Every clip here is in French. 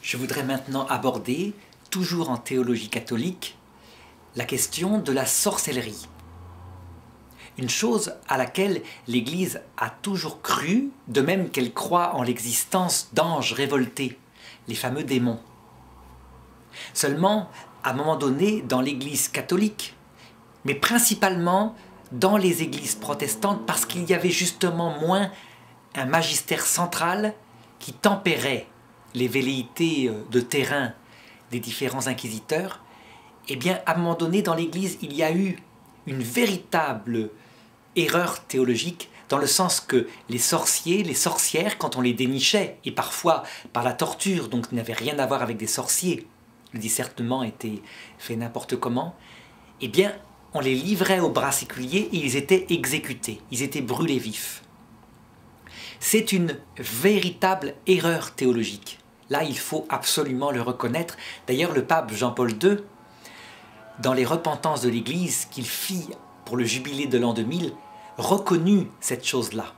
Je voudrais maintenant aborder, toujours en théologie catholique, la question de la sorcellerie. Une chose à laquelle l'Église a toujours cru, de même qu'elle croit en l'existence d'anges révoltés, les fameux démons. Seulement, à un moment donné, dans l'Église catholique, mais principalement dans les églises protestantes, parce qu'il y avait justement moins un magistère central qui tempérait les velléités de terrain des différents inquisiteurs, eh bien, à un moment donné, dans l'Église, il y a eu une véritable erreur théologique, dans le sens que les sorciers, les sorcières, quand on les dénichait, et parfois par la torture, donc n'avait rien à voir avec des sorciers, le discernement était fait n'importe comment, eh bien, on les livrait aux bras séculiers et ils étaient exécutés, ils étaient brûlés vifs. C'est une véritable erreur théologique. Là, il faut absolument le reconnaître. D'ailleurs, le pape Jean-Paul II, dans les repentances de l'Église qu'il fit pour le jubilé de l'an 2000, reconnut cette chose-là.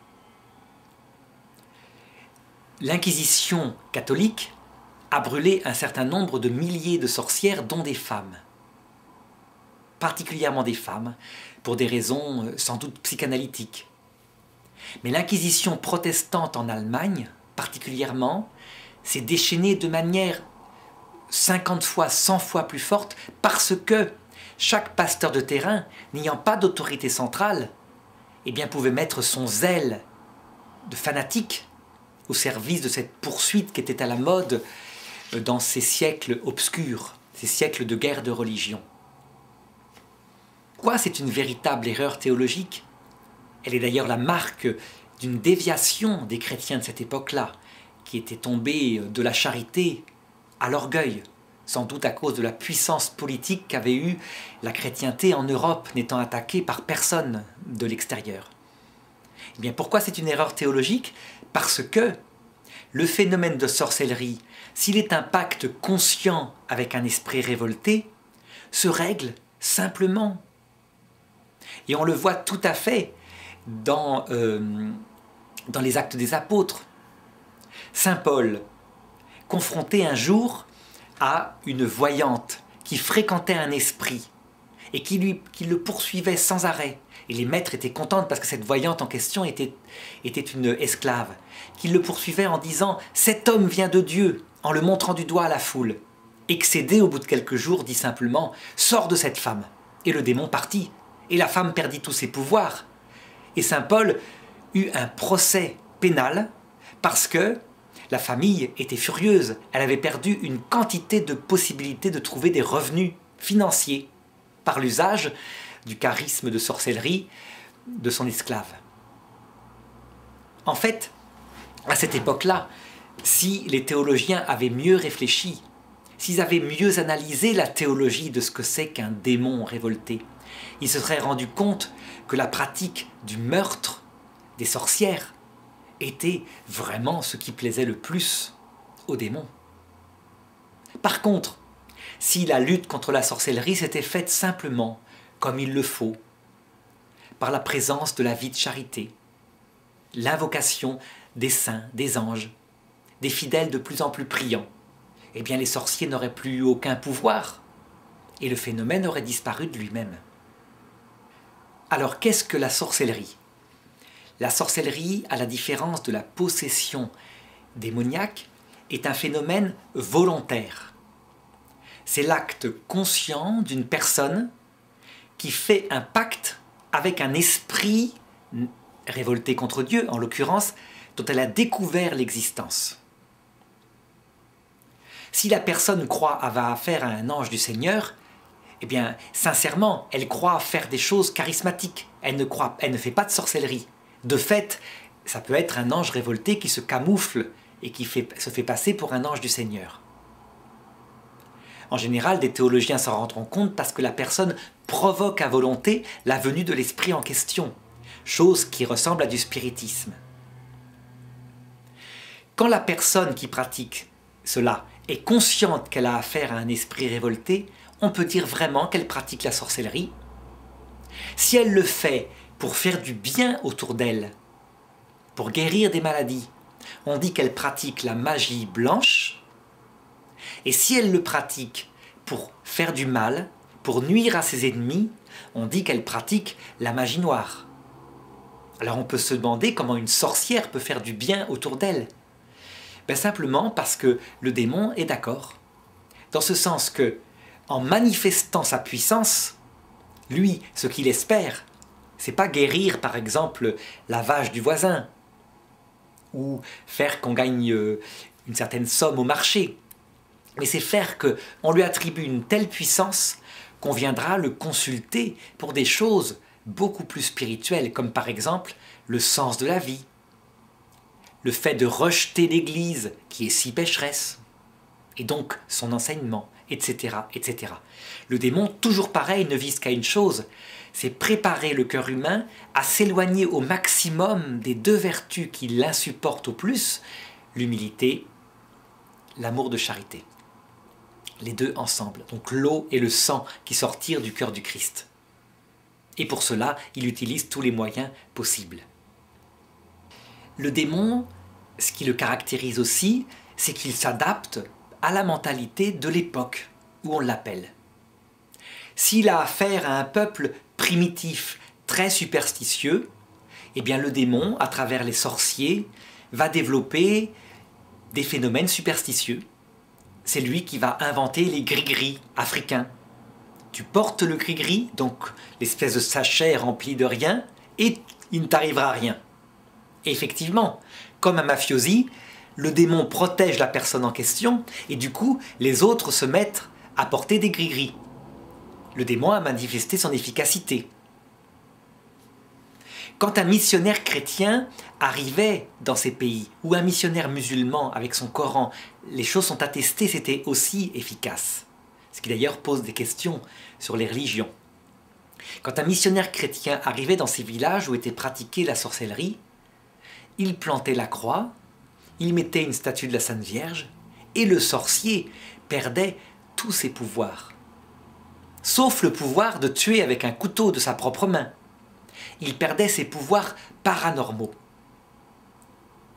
L'Inquisition catholique a brûlé un certain nombre de milliers de sorcières, dont des femmes. Particulièrement des femmes, pour des raisons sans doute psychanalytiques. Mais l'Inquisition protestante en Allemagne, particulièrement, s'est déchaînée de manière 50 fois, 100 fois plus forte, parce que chaque pasteur de terrain, n'ayant pas d'autorité centrale, eh bien, pouvait mettre son zèle de fanatique au service de cette poursuite qui était à la mode dans ces siècles obscurs, ces siècles de guerre de religion. Quoi, c'est une véritable erreur théologique? Elle est d'ailleurs la marque d'une déviation des chrétiens de cette époque-là, qui étaient tombés de la charité à l'orgueil, sans doute à cause de la puissance politique qu'avait eue la chrétienté en Europe, n'étant attaquée par personne de l'extérieur. Eh bien, pourquoi c'est une erreur théologique? Parce que le phénomène de sorcellerie, s'il est un pacte conscient avec un esprit révolté, se règle simplement. Et on le voit tout à fait dans les Actes des Apôtres. Saint Paul, confronté un jour à une voyante qui fréquentait un esprit et qui le poursuivait sans arrêt. Et les maîtres étaient contents parce que cette voyante en question était une esclave, qui le poursuivait en disant « Cet homme vient de Dieu », en le montrant du doigt à la foule. Excédé au bout de quelques jours, dit simplement « Sors de cette femme ». Et le démon partit, et la femme perdit tous ses pouvoirs. Et saint Paul eut un procès pénal parce que la famille était furieuse. Elle avait perdu une quantité de possibilités de trouver des revenus financiers par l'usage du charisme de sorcellerie de son esclave. En fait, à cette époque-là, si les théologiens avaient mieux réfléchi, s'ils avaient mieux analysé la théologie de ce que c'est qu'un démon révolté, ils se seraient rendus compte que la pratique du meurtre des sorcières était vraiment ce qui plaisait le plus aux démons. Par contre, si la lutte contre la sorcellerie s'était faite simplement, comme il le faut, par la présence de la vie de charité, l'invocation des saints, des anges, des fidèles de plus en plus priants, eh bien les sorciers n'auraient plus eu aucun pouvoir et le phénomène aurait disparu de lui-même. Alors qu'est-ce que la sorcellerie? La sorcellerie, à la différence de la possession démoniaque, est un phénomène volontaire. C'est l'acte conscient d'une personne qui fait un pacte avec un esprit révolté contre Dieu, en l'occurrence, dont elle a découvert l'existence. Si la personne croit avoir affaire à un ange du Seigneur, eh bien, sincèrement, elle croit faire des choses charismatiques. Elle ne fait pas de sorcellerie. De fait, ça peut être un ange révolté qui se camoufle et qui se fait passer pour un ange du Seigneur. En général, des théologiens s'en rendront compte parce que la personne provoque à volonté la venue de l'esprit en question, chose qui ressemble à du spiritisme. Quand la personne qui pratique cela est consciente qu'elle a affaire à un esprit révolté, on peut dire vraiment qu'elle pratique la sorcellerie. Si elle le fait pour faire du bien autour d'elle, pour guérir des maladies, on dit qu'elle pratique la magie blanche. Et si elle le pratique pour faire du mal, pour nuire à ses ennemis, on dit qu'elle pratique la magie noire. Alors on peut se demander comment une sorcière peut faire du bien autour d'elle. Ben simplement parce que le démon est d'accord. Dans ce sens que, en manifestant sa puissance, lui, ce qu'il espère, c'est pas guérir par exemple la vache du voisin, ou faire qu'on gagne une certaine somme au marché, mais c'est faire qu'on lui attribue une telle puissance qu'on viendra le consulter pour des choses beaucoup plus spirituelles, comme par exemple le sens de la vie, le fait de rejeter l'Église qui est si pécheresse, et donc son enseignement, etc., etc. Le démon, toujours pareil, ne vise qu'à une chose, c'est préparer le cœur humain à s'éloigner au maximum des deux vertus qui l'insupportent au plus, l'humilité, l'amour de charité. Les deux ensemble, donc l'eau et le sang qui sortirent du cœur du Christ. Et pour cela, il utilise tous les moyens possibles. Le démon, ce qui le caractérise aussi, c'est qu'il s'adapte à la mentalité de l'époque où on l'appelle. S'il a affaire à un peuple primitif, très superstitieux, eh bien le démon, à travers les sorciers, va développer des phénomènes superstitieux. C'est lui qui va inventer les gris-gris africains. Tu portes le gris-gris, donc l'espèce de sachet rempli de rien, et il ne t'arrivera rien. Et effectivement, comme un mafiosi, le démon protège la personne en question, et du coup, les autres se mettent à porter des gris-gris. Le démon a manifesté son efficacité. Quand un missionnaire chrétien arrivait dans ces pays, ou un missionnaire musulman avec son Coran, les choses sont attestées, c'était aussi efficace. Ce qui d'ailleurs pose des questions sur les religions. Quand un missionnaire chrétien arrivait dans ces villages où était pratiquée la sorcellerie, il plantait la croix, il mettait une statue de la Sainte Vierge, et le sorcier perdait tous ses pouvoirs. Sauf le pouvoir de tuer avec un couteau de sa propre main. Il perdait ses pouvoirs paranormaux.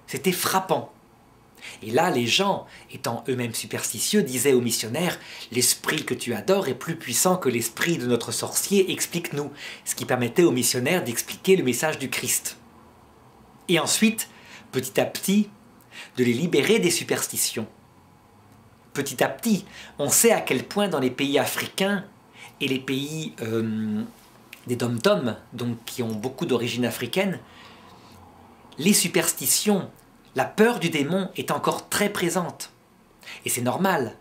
C'était frappant. Et là, les gens, étant eux-mêmes superstitieux, disaient aux missionnaires « L'esprit que tu adores est plus puissant que l'esprit de notre sorcier, explique-nous », ce qui permettait aux missionnaires d'expliquer le message du Christ. Et ensuite, petit à petit, de les libérer des superstitions. Petit à petit, on sait à quel point dans les pays africains et les pays des dom-toms, donc qui ont beaucoup d'origine africaine, les superstitions, la peur du démon est encore très présente. Et c'est normal,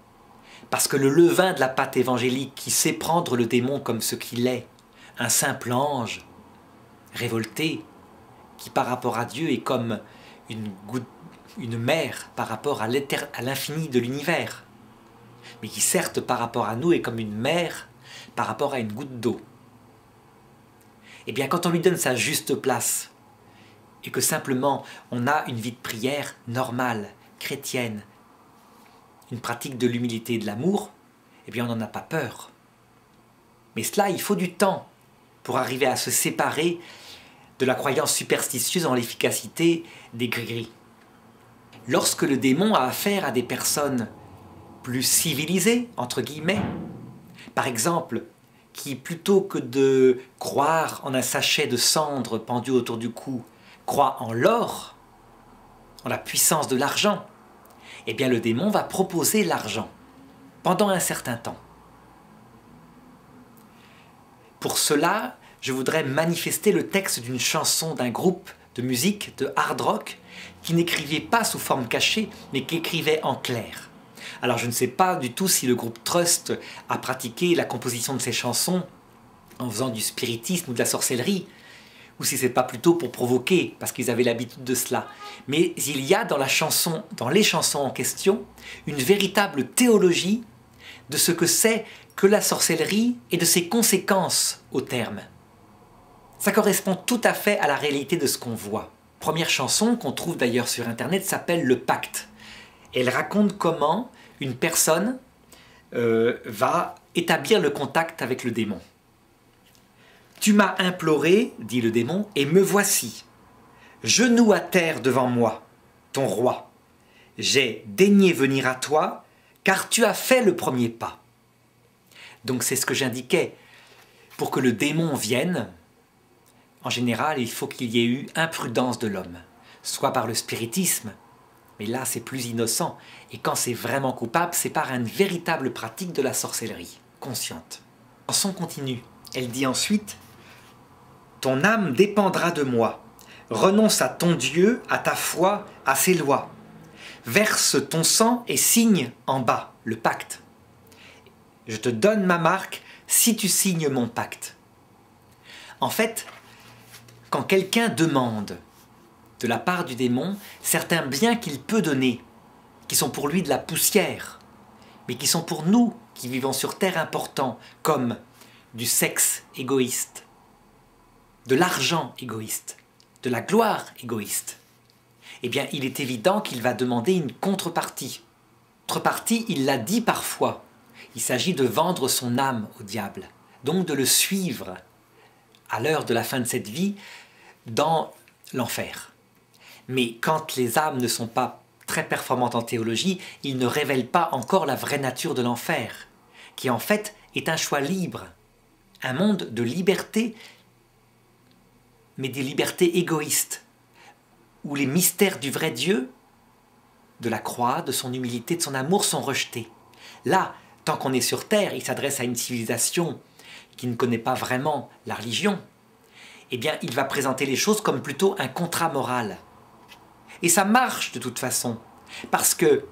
parce que le levain de la pâte évangélique qui sait prendre le démon comme ce qu'il est, un simple ange, révolté, qui par rapport à Dieu est comme une mer par rapport à l'infini de l'univers, mais qui certes par rapport à nous est comme une mer par rapport à une goutte d'eau. Eh bien quand on lui donne sa juste place, et que simplement on a une vie de prière normale, chrétienne, une pratique de l'humilité et de l'amour, eh bien on n'en a pas peur. Mais cela, il faut du temps pour arriver à se séparer de la croyance superstitieuse en l'efficacité des gris-gris. Lorsque le démon a affaire à des personnes plus civilisées, entre guillemets, par exemple, qui plutôt que de croire en un sachet de cendre pendu autour du cou, croient en l'or, en la puissance de l'argent, eh bien le démon va proposer l'argent pendant un certain temps. Pour cela, je voudrais manifester le texte d'une chanson d'un groupe de musique, de hard rock, qui n'écrivait pas sous forme cachée, mais qui écrivait en clair. Alors je ne sais pas du tout si le groupe Trust a pratiqué la composition de ces chansons en faisant du spiritisme ou de la sorcellerie, ou si c'est pas plutôt pour provoquer, parce qu'ils avaient l'habitude de cela. Mais il y a dans les chansons en question, une véritable théologie de ce que c'est que la sorcellerie et de ses conséquences au terme. Ça correspond tout à fait à la réalité de ce qu'on voit. Première chanson, qu'on trouve d'ailleurs sur internet, s'appelle Le Pacte. Elle raconte comment une personne va établir le contact avec le démon. Tu m'as imploré, dit le démon, et me voici. Genou à terre devant moi, ton roi. J'ai daigné venir à toi, car tu as fait le premier pas. Donc c'est ce que j'indiquais. Pour que le démon vienne, en général, il faut qu'il y ait eu imprudence de l'homme, soit par le spiritisme, mais là c'est plus innocent, et quand c'est vraiment coupable, c'est par une véritable pratique de la sorcellerie, consciente. La chanson continue, elle dit ensuite « Ton âme dépendra de moi, renonce à ton Dieu, à ta foi, à ses lois. Verse ton sang et signe en bas le pacte. Je te donne ma marque si tu signes mon pacte. » En fait, quand quelqu'un demande de la part du démon certains biens qu'il peut donner, qui sont pour lui de la poussière, mais qui sont pour nous qui vivons sur terre importants, comme du sexe égoïste, de l'argent égoïste, de la gloire égoïste, eh bien il est évident qu'il va demander une contrepartie. Contrepartie, il l'a dit parfois, il s'agit de vendre son âme au diable, donc de le suivre à l'heure de la fin de cette vie dans l'enfer. Mais quand les âmes ne sont pas très performantes en théologie, ils ne révèlent pas encore la vraie nature de l'enfer, qui en fait est un choix libre, un monde de liberté, mais des libertés égoïstes, où les mystères du vrai Dieu, de la croix, de son humilité, de son amour sont rejetés. Là, tant qu'on est sur terre, il s'adresse à une civilisation qui ne connaît pas vraiment la religion, eh bien, il va présenter les choses comme plutôt un contrat moral. Et ça marche de toute façon, parce que,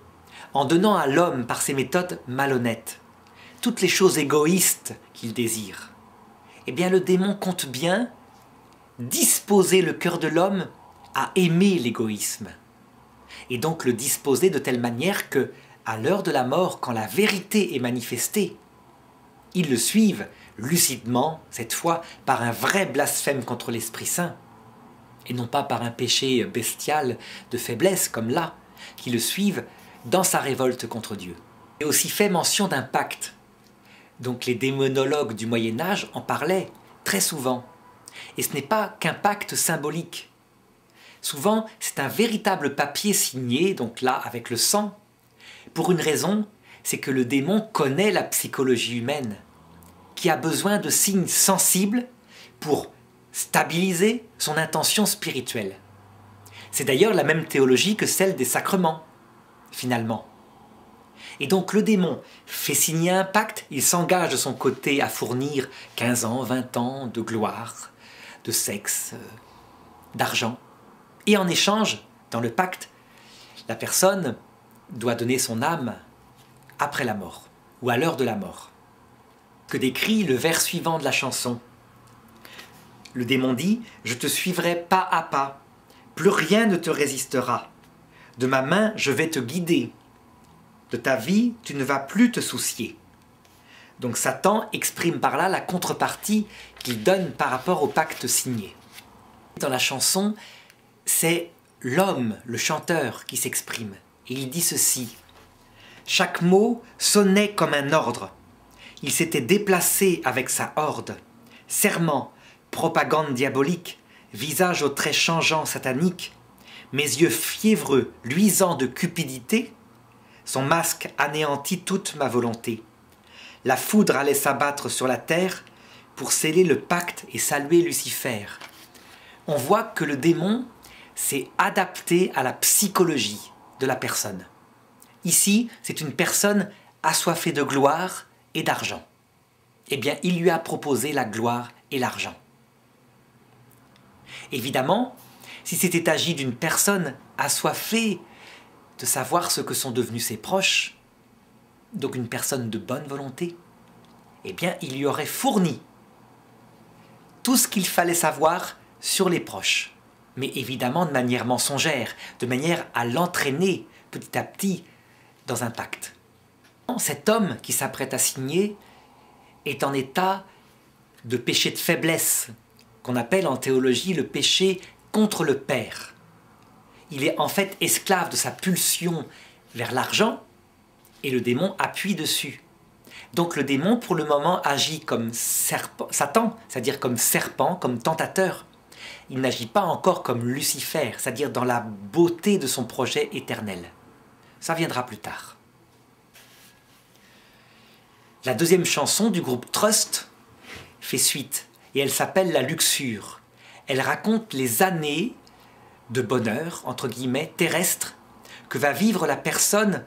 en donnant à l'homme par ses méthodes malhonnêtes toutes les choses égoïstes qu'il désire, eh bien, le démon compte bien disposer le cœur de l'homme à aimer l'égoïsme, et donc le disposer de telle manière que, à l'heure de la mort, quand la vérité est manifestée, ils le suivent lucidement, cette fois, par un vrai blasphème contre l'Esprit Saint, et non pas par un péché bestial de faiblesse comme là, qui le suivent dans sa révolte contre Dieu. Il est aussi fait mention d'un pacte. Donc les démonologues du Moyen-Âge en parlaient très souvent. Et ce n'est pas qu'un pacte symbolique. Souvent, c'est un véritable papier signé, donc là, avec le sang. Pour une raison, c'est que le démon connaît la psychologie humaine, qui a besoin de signes sensibles pour stabiliser son intention spirituelle. C'est d'ailleurs la même théologie que celle des sacrements, finalement. Et donc le démon fait signer un pacte, il s'engage de son côté à fournir 15 ans, 20 ans de gloire, de sexe, d'argent. Et en échange, dans le pacte, la personne doit donner son âme après la mort, ou à l'heure de la mort. Que décrit le vers suivant de la chanson. Le démon dit « Je te suivrai pas à pas, plus rien ne te résistera. De ma main, je vais te guider. De ta vie, tu ne vas plus te soucier. » Donc Satan exprime par là la contrepartie qu'il donne par rapport au pacte signé. Dans la chanson, c'est l'homme, le chanteur, qui s'exprime. Et il dit ceci. Chaque mot sonnait comme un ordre. Il s'était déplacé avec sa horde. Serment, propagande diabolique, visage aux traits changeants sataniques, mes yeux fiévreux, luisants de cupidité, son masque anéantit toute ma volonté. La foudre allait s'abattre sur la terre pour sceller le pacte et saluer Lucifer. On voit que le démon s'est adapté à la psychologie de la personne. Ici, c'est une personne assoiffée de gloire et d'argent. Eh bien, il lui a proposé la gloire et l'argent. Évidemment, si c'était agi d'une personne assoiffée de savoir ce que sont devenus ses proches, donc une personne de bonne volonté, eh bien, il lui aurait fourni tout ce qu'il fallait savoir sur les proches, mais évidemment de manière mensongère, de manière à l'entraîner petit à petit dans un pacte. Cet homme qui s'apprête à signer est en état de péché de faiblesse, qu'on appelle en théologie le péché contre le Père. Il est en fait esclave de sa pulsion vers l'argent et le démon appuie dessus. Donc le démon, pour le moment, agit comme Satan, c'est-à-dire comme serpent, comme tentateur. Il n'agit pas encore comme Lucifer, c'est-à-dire dans la beauté de son projet éternel. Ça viendra plus tard. La deuxième chanson du groupe Trust fait suite et elle s'appelle La Luxure. Elle raconte les années de bonheur, entre guillemets, terrestre, que va vivre la personne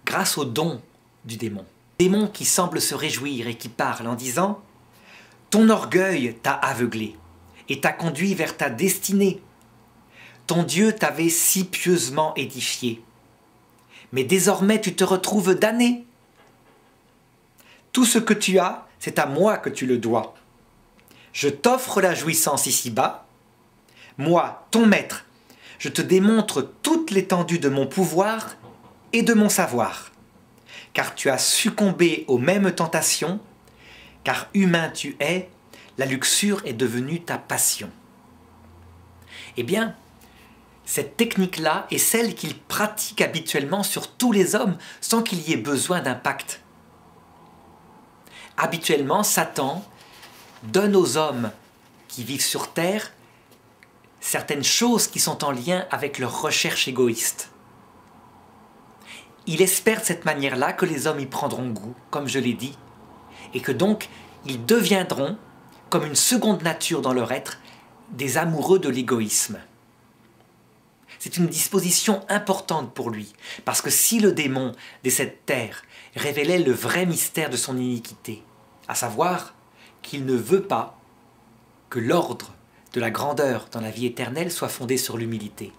grâce au don du démon. Démon qui semble se réjouir et qui parle en disant « Ton orgueil t'a aveuglé et t'a conduit vers ta destinée. Ton Dieu t'avait si pieusement édifié. Mais désormais tu te retrouves damné. Tout ce que tu as, c'est à moi que tu le dois. Je t'offre la jouissance ici-bas. Moi, ton maître, je te démontre toute l'étendue de mon pouvoir et de mon savoir. Car tu as succombé aux mêmes tentations, car humain tu es, la luxure est devenue ta passion. » Eh bien, cette technique-là est celle qu'il pratique habituellement sur tous les hommes sans qu'il y ait besoin d'un pacte. Habituellement, Satan donne aux hommes qui vivent sur terre certaines choses qui sont en lien avec leur recherche égoïste. Il espère de cette manière-là que les hommes y prendront goût, comme je l'ai dit, et que donc ils deviendront, comme une seconde nature dans leur être, des amoureux de l'égoïsme. C'est une disposition importante pour lui, parce que si le démon de cette terre révélait le vrai mystère de son iniquité, à savoir qu'il ne veut pas que l'ordre de la grandeur dans la vie éternelle soit fondé sur l'humilité,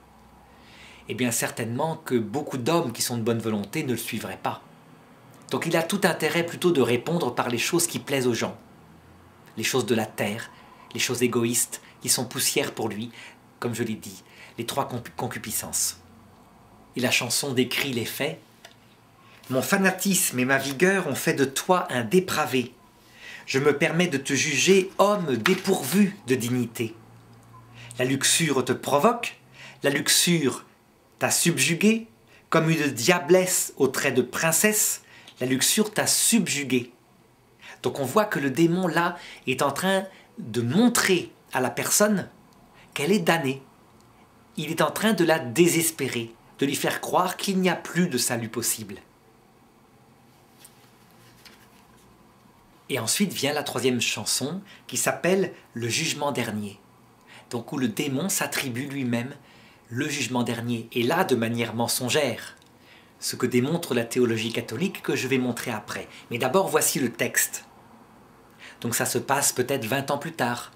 eh bien certainement que beaucoup d'hommes qui sont de bonne volonté ne le suivraient pas. Donc il a tout intérêt plutôt de répondre par les choses qui plaisent aux gens, les choses de la terre, les choses égoïstes qui sont poussière pour lui, comme je l'ai dit, les trois concupiscences. Et la chanson décrit les faits. « Mon fanatisme et ma vigueur ont fait de toi un dépravé. Je me permets de te juger homme dépourvu de dignité. La luxure te provoque, la luxure t'a subjugué, comme une diablesse aux traits de princesse, la luxure t'a subjugué. » Donc on voit que le démon là est en train de montrer à la personne qu'elle est damnée. Il est en train de la désespérer, de lui faire croire qu'il n'y a plus de salut possible. Et ensuite vient la troisième chanson qui s'appelle « Le jugement dernier », donc où le démon s'attribue lui-même le jugement dernier, et là de manière mensongère, ce que démontre la théologie catholique que je vais montrer après. Mais d'abord voici le texte. Donc ça se passe peut-être 20 ans plus tard,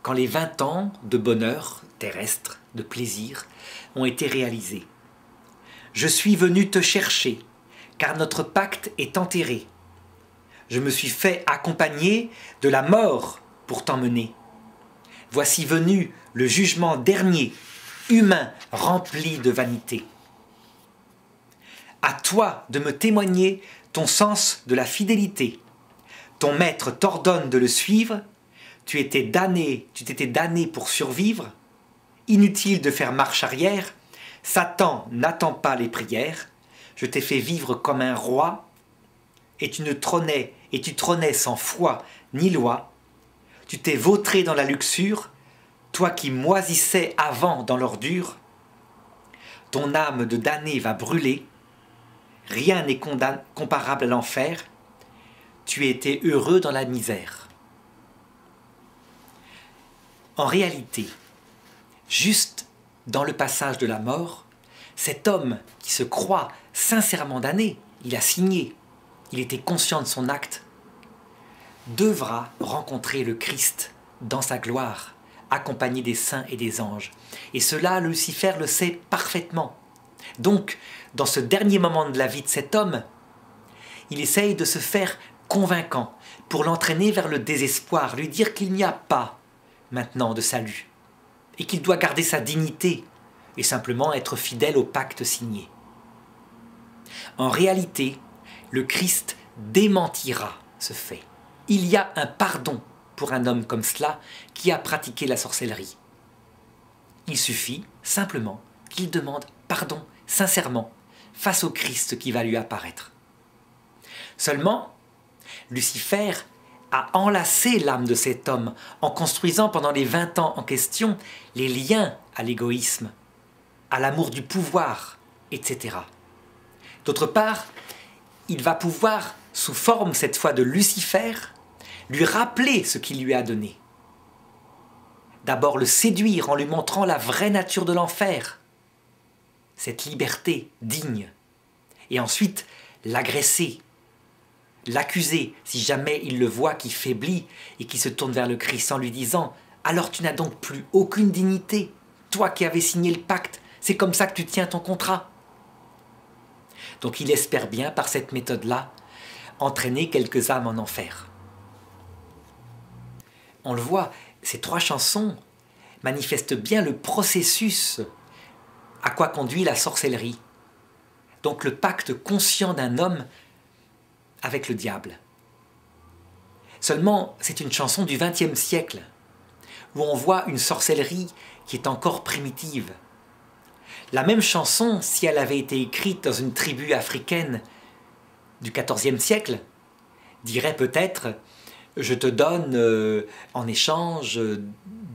quand les 20 ans de bonheur terrestre, de plaisir, ont été réalisés. « Je suis venu te chercher, car notre pacte est enterré. Je me suis fait accompagner de la mort pour t'emmener. Voici venu le jugement dernier, humain rempli de vanité. À toi de me témoigner ton sens de la fidélité. Ton maître t'ordonne de le suivre. Tu t'étais damné pour survivre. Inutile de faire marche arrière. Satan n'attend pas les prières. Je t'ai fait vivre comme un roi. Et tu trônais sans foi ni loi. Tu t'es vautré dans la luxure, toi qui moisissais avant dans l'ordure. Ton âme de damné va brûler. Rien n'est comparable à l'enfer. Tu étais heureux dans la misère. » En réalité, juste dans le passage de la mort, cet homme qui se croit sincèrement damné, il a signé, il était conscient de son acte, devra rencontrer le Christ dans sa gloire, accompagné des saints et des anges. Et cela, Lucifer le sait parfaitement. Donc, dans ce dernier moment de la vie de cet homme, il essaye de se faire convaincant pour l'entraîner vers le désespoir, lui dire qu'il n'y a pas maintenant de salut et qu'il doit garder sa dignité et simplement être fidèle au pacte signé. En réalité, le Christ démentira ce fait. Il y a un pardon pour un homme comme cela qui a pratiqué la sorcellerie. Il suffit simplement qu'il demande pardon sincèrement face au Christ qui va lui apparaître. Seulement, Lucifer a enlacé l'âme de cet homme en construisant pendant les 20 ans en question les liens à l'égoïsme, à l'amour du pouvoir, etc. D'autre part, il va pouvoir, sous forme cette fois de Lucifer, lui rappeler ce qu'il lui a donné. D'abord le séduire en lui montrant la vraie nature de l'enfer, cette liberté digne, et ensuite l'agresser, l'accuser si jamais il le voit qui faiblit et qui se tourne vers le Christ en lui disant « Alors tu n'as donc plus aucune dignité, toi qui avais signé le pacte, c'est comme ça que tu tiens ton contrat ?» Donc il espère bien, par cette méthode-là, entraîner quelques âmes en enfer. On le voit, ces 3 chansons manifestent bien le processus à quoi conduit la sorcellerie. Donc le pacte conscient d'un homme avec le diable. Seulement, c'est une chanson du XXe siècle, où on voit une sorcellerie qui est encore primitive. La même chanson, si elle avait été écrite dans une tribu africaine du XIVe siècle, dirait peut-être « Je te donne en échange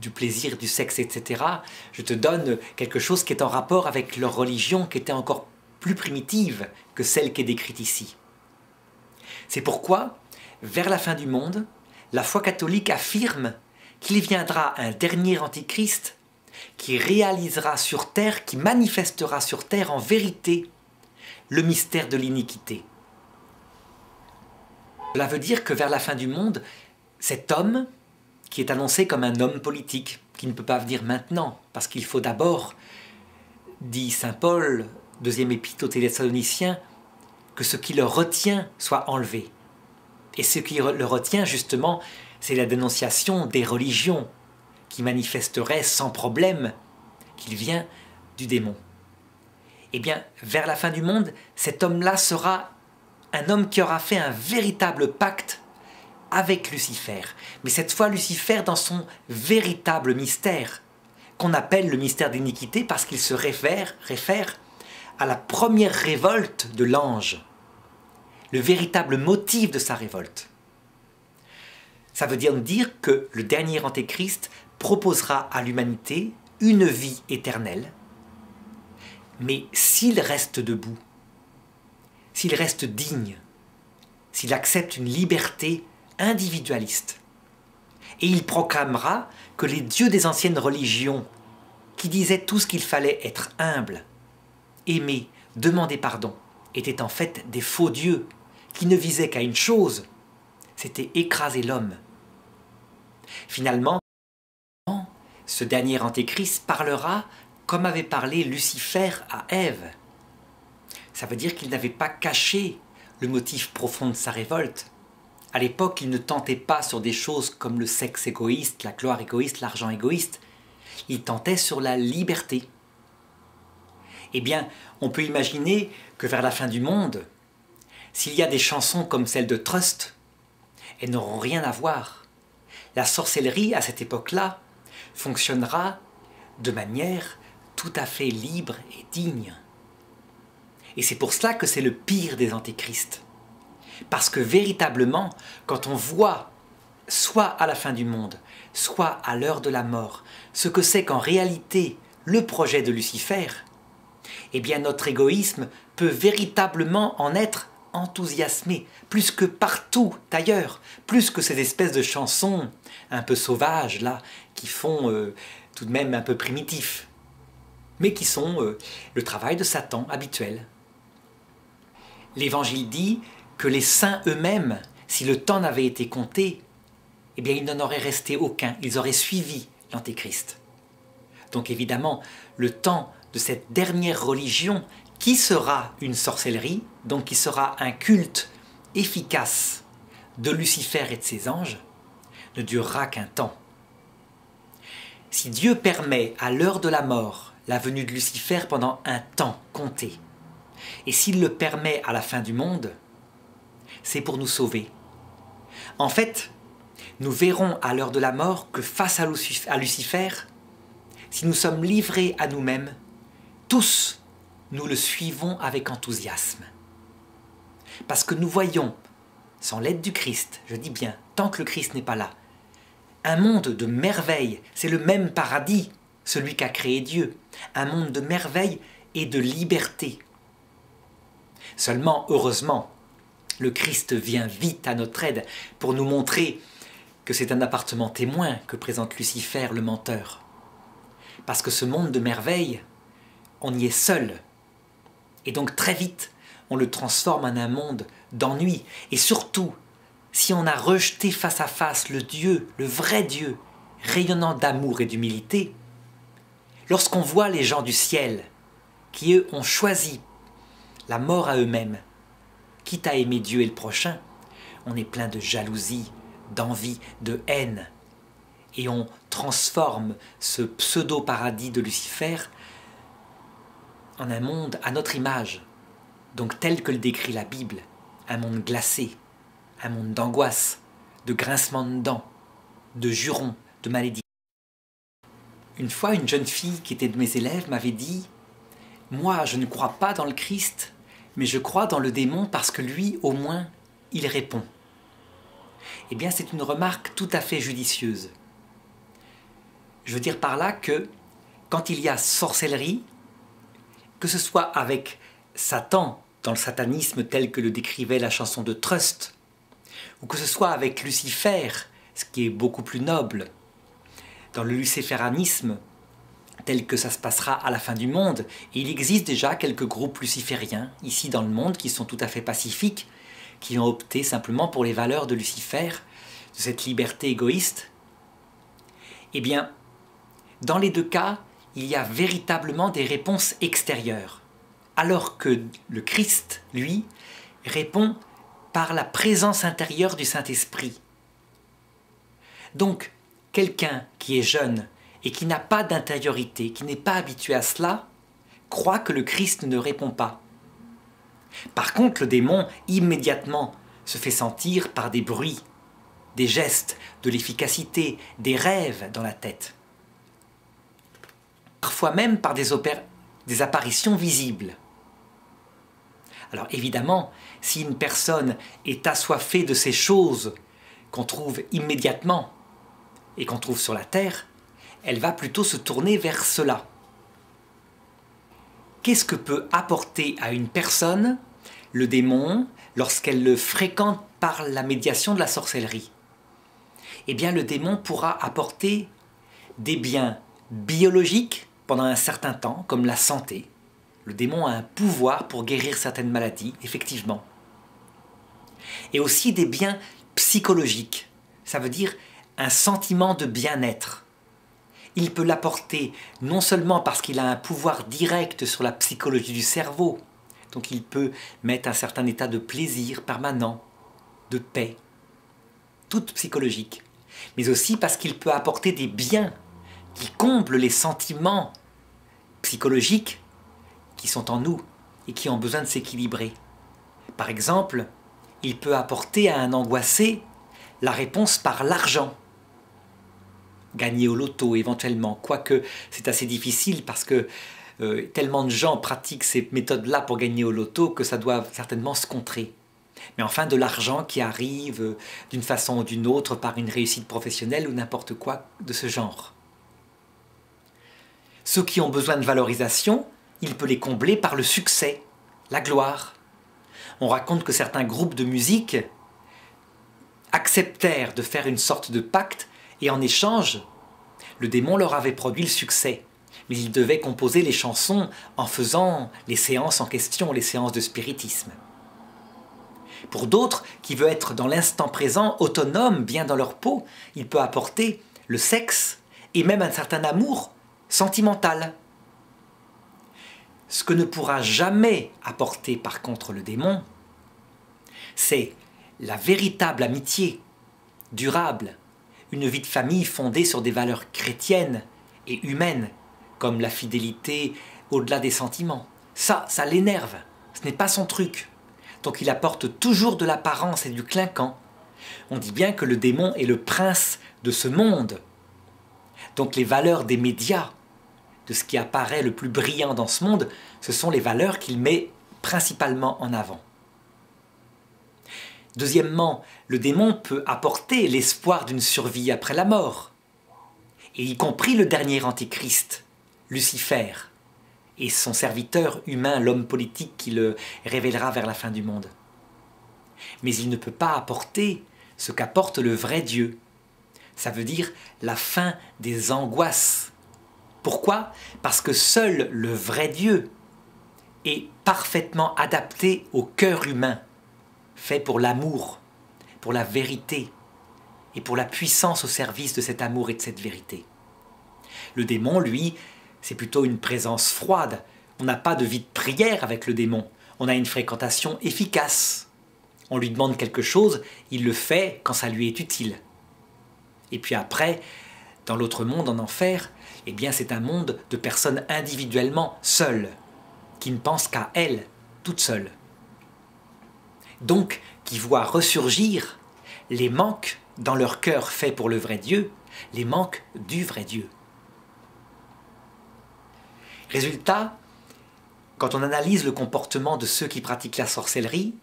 du plaisir, du sexe, etc. Je te donne quelque chose qui est en rapport avec leur religion, qui était encore plus primitive que celle qui est décrite ici. » C'est pourquoi, vers la fin du monde, la foi catholique affirme qu'il viendra un dernier antichrist qui réalisera sur terre, qui manifestera sur terre en vérité le mystère de l'iniquité. Cela veut dire que vers la fin du monde, cet homme, qui est annoncé comme un homme politique, qui ne peut pas venir maintenant, parce qu'il faut d'abord, dit saint Paul, 2e épître aux Thessaloniciens, que ce qui le retient soit enlevé. Et ce qui le retient, justement, c'est la dénonciation des religions, qui manifesterait sans problème qu'il vient du démon. Eh bien, vers la fin du monde, cet homme-là sera un homme qui aura fait un véritable pacte avec Lucifer. Mais cette fois, Lucifer dans son véritable mystère, qu'on appelle le mystère d'iniquité parce qu'il se réfère à la première révolte de l'ange, le véritable motif de sa révolte. Ça veut dire que le dernier antéchrist proposera à l'humanité une vie éternelle, mais s'il reste debout, s'il reste digne, s'il accepte une liberté individualiste, et il proclamera que les dieux des anciennes religions, qui disaient tout ce qu'il fallait être humble, aimer, demander pardon, étaient en fait des faux dieux qui ne visaient qu'à une chose, c'était écraser l'homme. Finalement, ce dernier antéchrist parlera comme avait parlé Lucifer à Ève. Ça veut dire qu'il n'avait pas caché le motif profond de sa révolte. À l'époque, il ne tentait pas sur des choses comme le sexe égoïste, la gloire égoïste, l'argent égoïste. Il tentait sur la liberté. Eh bien, on peut imaginer que vers la fin du monde, s'il y a des chansons comme celle de Trust, elles n'auront rien à voir. La sorcellerie, à cette époque-là, fonctionnera de manière tout à fait libre et digne. Et c'est pour cela que c'est le pire des antéchrists. Parce que véritablement, quand on voit, soit à la fin du monde, soit à l'heure de la mort, ce que c'est qu'en réalité le projet de Lucifer, eh bien notre égoïsme peut véritablement en être enthousiasmé, plus que partout ailleurs, plus que ces espèces de chansons un peu sauvages là, qui font tout de même un peu primitifs, mais qui sont le travail de Satan habituel. L'Évangile dit que les saints eux-mêmes, si le temps n'avait été compté, eh bien il n'en aurait resté aucun, ils auraient suivi l'Antéchrist. Donc évidemment, le temps de cette dernière religion, qui sera une sorcellerie, donc qui sera un culte efficace de Lucifer et de ses anges, ne durera qu'un temps. Si Dieu permet à l'heure de la mort la venue de Lucifer pendant un temps compté, et s'il le permet à la fin du monde, c'est pour nous sauver. En fait, nous verrons à l'heure de la mort que face à Lucifer, si nous sommes livrés à nous-mêmes, tous, nous le suivons avec enthousiasme. Parce que nous voyons, sans l'aide du Christ, je dis bien, tant que le Christ n'est pas là, un monde de merveilles, c'est le même paradis, celui qu'a créé Dieu, un monde de merveilles et de liberté. Seulement, heureusement, Le Christ vient vite à notre aide pour nous montrer que c'est un appartement témoin que présente Lucifer, le menteur. Parce que ce monde de merveilles, on y est seul. Et donc très vite, on le transforme en un monde d'ennui. Et surtout, si on a rejeté face à face le Dieu, le vrai Dieu, rayonnant d'amour et d'humilité, lorsqu'on voit les gens du ciel, qui eux ont choisi la mort à eux-mêmes, quitte à aimer Dieu et le prochain, on est plein de jalousie, d'envie, de haine. Et on transforme ce pseudo-paradis de Lucifer en un monde à notre image, donc tel que le décrit la Bible, un monde glacé, un monde d'angoisse, de grincement de dents, de jurons, de malédictions. Une fois, une jeune fille qui était de mes élèves m'avait dit « Moi, je ne crois pas dans le Christ, mais je crois dans le démon parce que lui, au moins, il répond. » Eh bien, c'est une remarque tout à fait judicieuse. Je veux dire par là que, quand il y a sorcellerie, que ce soit avec Satan, dans le satanisme tel que le décrivait la chanson de Trust, ou que ce soit avec Lucifer, ce qui est beaucoup plus noble, dans le luciféranisme, tel que ça se passera à la fin du monde, et il existe déjà quelques groupes lucifériens, ici dans le monde, qui sont tout à fait pacifiques, qui ont opté simplement pour les valeurs de Lucifer, de cette liberté égoïste. Eh bien, dans les deux cas, il y a véritablement des réponses extérieures, alors que le Christ, lui, répond par la présence intérieure du Saint-Esprit. Donc, quelqu'un qui est jeune et qui n'a pas d'intériorité, qui n'est pas habitué à cela, croit que le Christ ne répond pas. Par contre, le démon, immédiatement, se fait sentir par des bruits, des gestes, de l'efficacité, des rêves dans la tête. Parfois même par des apparitions visibles. Alors évidemment, si une personne est assoiffée de ces choses qu'on trouve immédiatement et qu'on trouve sur la terre, elle va plutôt se tourner vers cela. Qu'est-ce que peut apporter à une personne le démon lorsqu'elle le fréquente par la médiation de la sorcellerie? Eh bien, le démon pourra apporter des biens biologiques pendant un certain temps, comme la santé. Le démon a un pouvoir pour guérir certaines maladies, effectivement. Et aussi des biens psychologiques. Ça veut dire un sentiment de bien-être. Il peut l'apporter non seulement parce qu'il a un pouvoir direct sur la psychologie du cerveau, donc il peut mettre un certain état de plaisir permanent, de paix, tout psychologique, mais aussi parce qu'il peut apporter des biens qui comblent les sentiments psychologiques qui sont en nous et qui ont besoin de s'équilibrer. Par exemple, il peut apporter à un angoissé la réponse par l'argent. Gagner au loto éventuellement, quoique c'est assez difficile parce que tellement de gens pratiquent ces méthodes-là pour gagner au loto que ça doit certainement se contrer. Mais enfin, de l'argent qui arrive d'une façon ou d'une autre par une réussite professionnelle ou n'importe quoi de ce genre. Ceux qui ont besoin de valorisation, il peut les combler par le succès, la gloire. On raconte que certains groupes de musique acceptèrent de faire une sorte de pacte et en échange, le démon leur avait produit le succès. Mais ils devaient composer les chansons en faisant les séances en question, les séances de spiritisme. Pour d'autres, qui veulent être dans l'instant présent, autonomes, bien dans leur peau, il peut apporter le sexe et même un certain amour sentimental. Ce que ne pourra jamais apporter par contre le démon, c'est la véritable amitié durable, une vie de famille fondée sur des valeurs chrétiennes et humaines, comme la fidélité au-delà des sentiments. Ça l'énerve, ce n'est pas son truc. Donc il apporte toujours de l'apparence et du clinquant. On dit bien que le démon est le prince de ce monde. Donc les valeurs des médias, de ce qui apparaît le plus brillant dans ce monde, ce sont les valeurs qu'il met principalement en avant. Deuxièmement, le démon peut apporter l'espoir d'une survie après la mort, et y compris le dernier antichrist, Lucifer, et son serviteur humain, l'homme politique qui le révélera vers la fin du monde. mais il ne peut pas apporter ce qu'apporte le vrai Dieu. Ça veut dire la fin des angoisses. Pourquoi? Parce que seul le vrai Dieu est parfaitement adapté au cœur humain, fait pour l'amour, pour la vérité et pour la puissance au service de cet amour et de cette vérité. Le démon, lui, c'est plutôt une présence froide. On n'a pas de vie de prière avec le démon. On a une fréquentation efficace. On lui demande quelque chose, il le fait quand ça lui est utile. Et puis après, dans l'autre monde, en enfer, eh bien c'est un monde de personnes individuellement seules, qui ne pensent qu'à elles, toutes seules. Donc, qui voient ressurgir les manques dans leur cœur fait pour le vrai Dieu, les manques du vrai Dieu. Résultat, quand on analyse le comportement de ceux qui pratiquent la sorcellerie,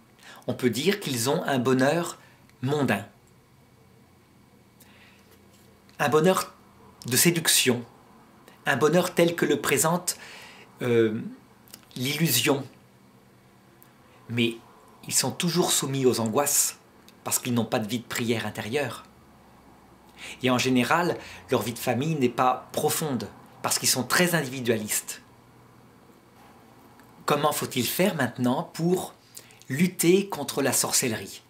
on peut dire qu'ils ont un bonheur mondain. Un bonheur de séduction, un bonheur tel que le présente l'illusion. Mais ils sont toujours soumis aux angoisses parce qu'ils n'ont pas de vie de prière intérieure. Et en général, leur vie de famille n'est pas profonde parce qu'ils sont très individualistes. Comment faut-il faire maintenant pour lutter contre la sorcellerie?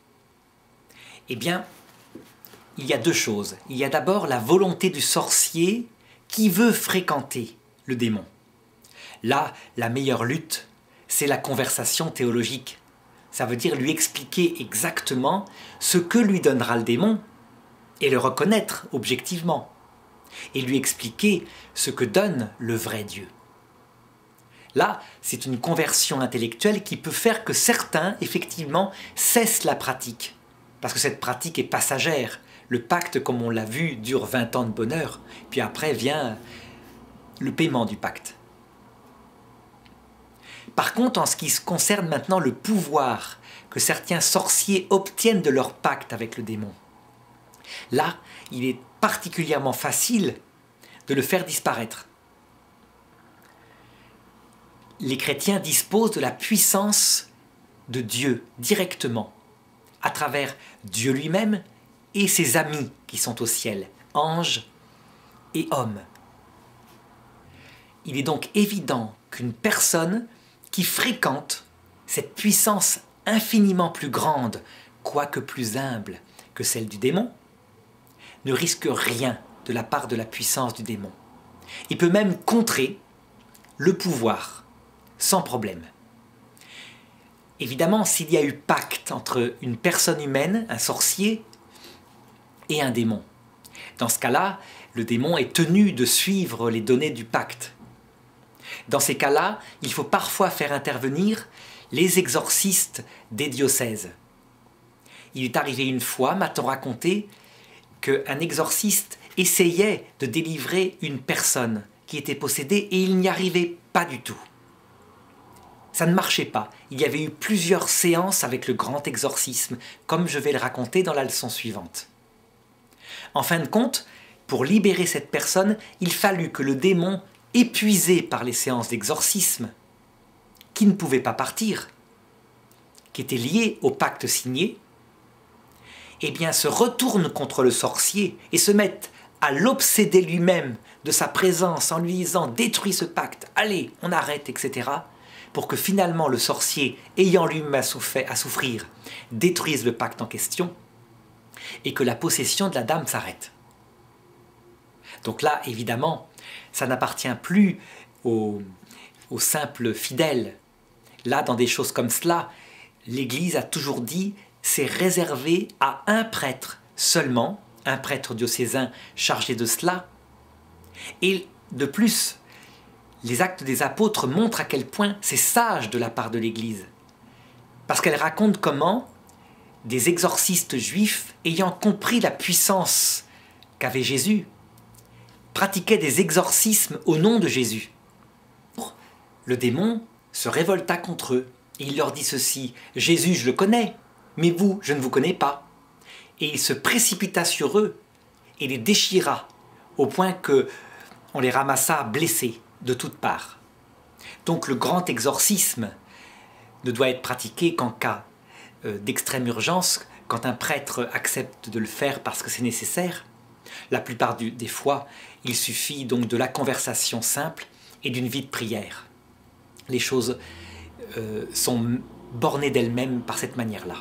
Eh bien, il y a deux choses. Il y a d'abord la volonté du sorcier qui veut fréquenter le démon. Là, la meilleure lutte, c'est la conversation théologique. Ça veut dire lui expliquer exactement ce que lui donnera le démon et le reconnaître objectivement. Et lui expliquer ce que donne le vrai Dieu. Là, c'est une conversion intellectuelle qui peut faire que certains, effectivement, cessent la pratique. Parce que cette pratique est passagère. Le pacte, comme on l'a vu, dure 20 ans de bonheur. Puis après vient le paiement du pacte. Par contre, en ce qui concerne maintenant le pouvoir que certains sorciers obtiennent de leur pacte avec le démon, là, il est particulièrement facile de le faire disparaître. Les chrétiens disposent de la puissance de Dieu directement, à travers Dieu lui-même et ses amis qui sont au ciel, anges et hommes. Il est donc évident qu'une personne qui fréquente cette puissance infiniment plus grande, quoique plus humble que celle du démon, ne risque rien de la part de la puissance du démon. Il peut même contrer le pouvoir sans problème. Évidemment, s'il y a eu pacte entre une personne humaine, un sorcier, et un démon, dans ce cas-là, le démon est tenu de suivre les données du pacte. Dans ces cas-là, il faut parfois faire intervenir les exorcistes des diocèses. Il est arrivé une fois, m'a-t-on raconté, qu'un exorciste essayait de délivrer une personne qui était possédée et il n'y arrivait pas du tout. Ça ne marchait pas. Il y avait eu plusieurs séances avec le grand exorcisme, comme je vais le raconter dans la leçon suivante. En fin de compte, pour libérer cette personne, il fallut que le démon, épuisé par les séances d'exorcisme, qui ne pouvait pas partir, qui était lié au pacte signé, eh bien se retourne contre le sorcier et se mette à l'obséder lui-même de sa présence en lui disant « détruis ce pacte, allez, on arrête, etc. » pour que finalement le sorcier, ayant lui-même à souffrir, détruise le pacte en question et que la possession de la dame s'arrête. Donc là, évidemment, ça n'appartient plus aux simples fidèles. Là, dans des choses comme cela, l'Église a toujours dit c'est réservé à un prêtre seulement, un prêtre diocésain chargé de cela. Et de plus, les actes des apôtres montrent à quel point c'est sage de la part de l'Église. Parce qu'elle raconte comment des exorcistes juifs, ayant compris la puissance qu'avait Jésus, pratiquaient des exorcismes au nom de Jésus. Le démon se révolta contre eux et il leur dit ceci « Jésus, je le connais, mais vous, je ne vous connais pas. » Et il se précipita sur eux et les déchira au point qu'on les ramassa blessés de toutes parts. Donc le grand exorcisme ne doit être pratiqué qu'en cas d'extrême urgence, quand un prêtre accepte de le faire parce que c'est nécessaire. La plupart des fois, il suffit donc de la conversation simple et d'une vie de prière. Les choses sont bornées d'elles-mêmes par cette manière-là.